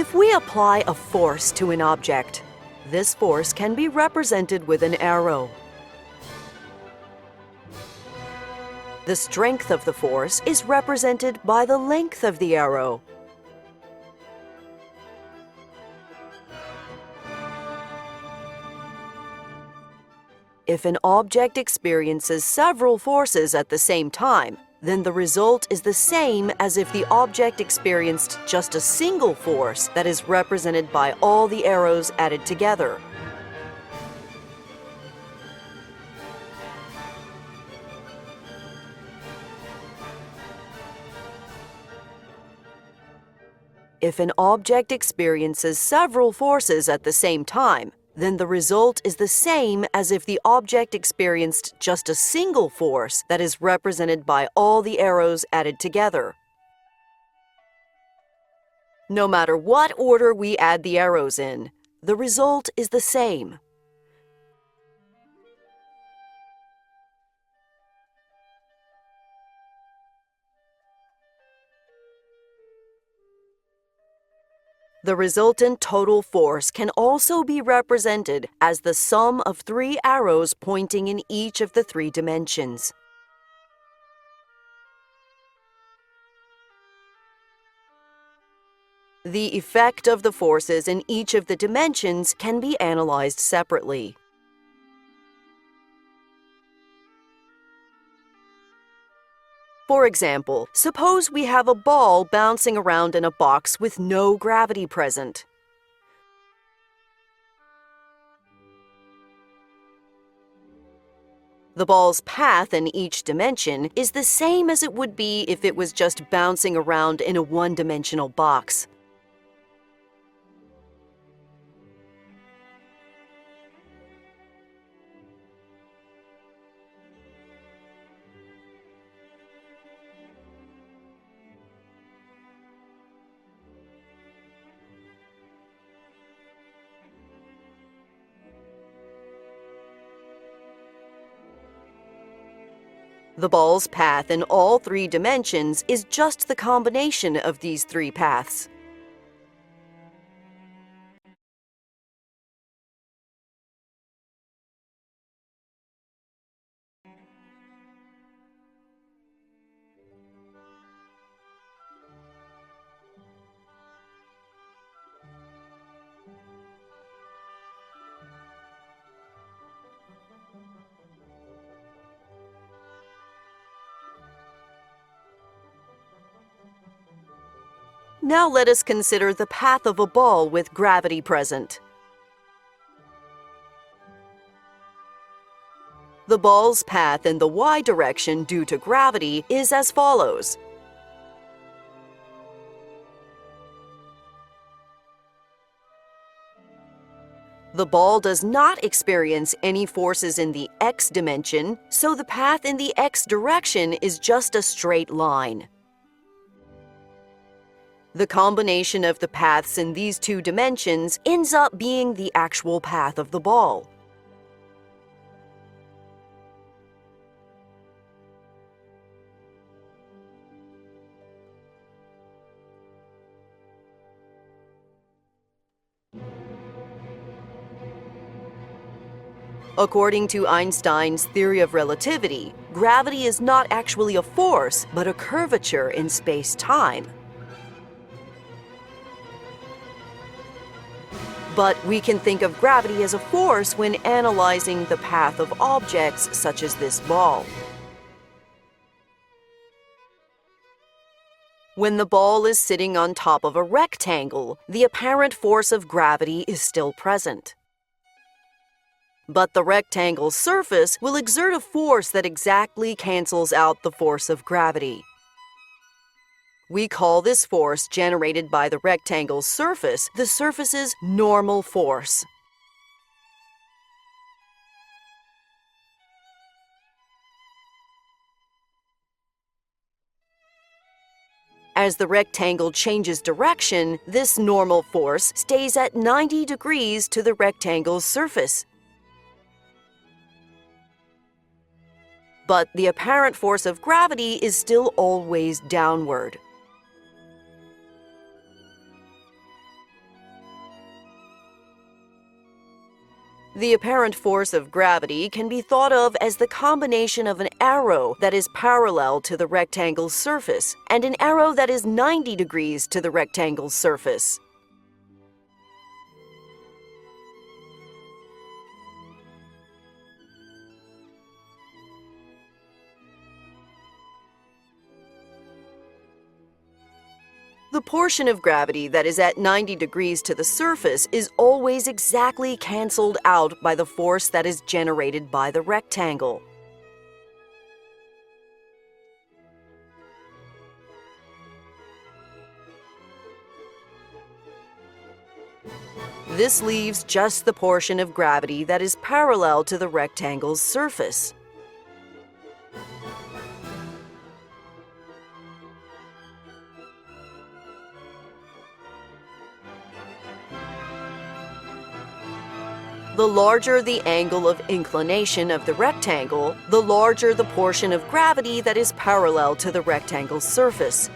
If we apply a force to an object, this force can be represented with an arrow. The strength of the force is represented by the length of the arrow. If an object experiences several forces at the same time, then the result is the same as if the object experienced just a single force that is represented by all the arrows added together. If an object experiences several forces at the same time, then the result is the same as if the object experienced just a single force that is represented by all the arrows added together. No matter what order we add the arrows in, the result is the same. The resultant total force can also be represented as the sum of 3 arrows pointing in each of the 3 dimensions. The effect of the forces in each of the dimensions can be analyzed separately. For example, suppose we have a ball bouncing around in a box with no gravity present. The ball's path in each dimension is the same as it would be if it was just bouncing around in a one-dimensional box. The ball's path in all 3 dimensions is just the combination of these 3 paths. Now let us consider the path of a ball with gravity present. The ball's path in the y direction due to gravity is as follows. The ball does not experience any forces in the x dimension, so the path in the x direction is just a straight line. The combination of the paths in these 2 dimensions ends up being the actual path of the ball. According to Einstein's theory of relativity, gravity is not actually a force, but a curvature in space-time. But we can think of gravity as a force when analyzing the path of objects such as this ball. When the ball is sitting on top of a rectangle, the apparent force of gravity is still present. But the rectangle's surface will exert a force that exactly cancels out the force of gravity. We call this force generated by the rectangle's surface the surface's normal force. As the rectangle changes direction, this normal force stays at 90 degrees to the rectangle's surface. But the apparent force of gravity is still always downward. The apparent force of gravity can be thought of as the combination of an arrow that is parallel to the rectangle's surface and an arrow that is 90 degrees to the rectangle's surface. The portion of gravity that is at 90 degrees to the surface is always exactly cancelled out by the force that is generated by the rectangle. This leaves just the portion of gravity that is parallel to the rectangle's surface. The larger the angle of inclination of the rectangle, the larger the portion of gravity that is parallel to the rectangle's surface.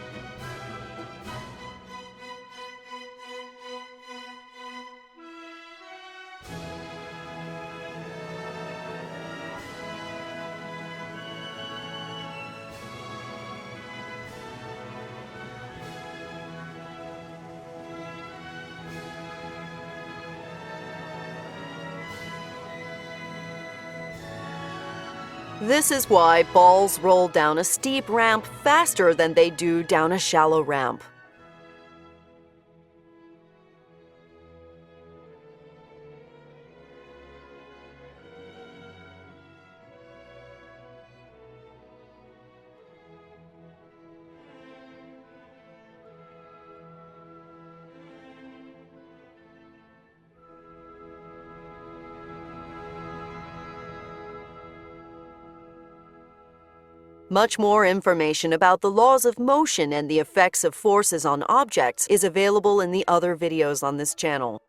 This is why balls roll down a steep ramp faster than they do down a shallow ramp. Much more information about the laws of motion and the effects of forces on objects is available in the other videos on this channel.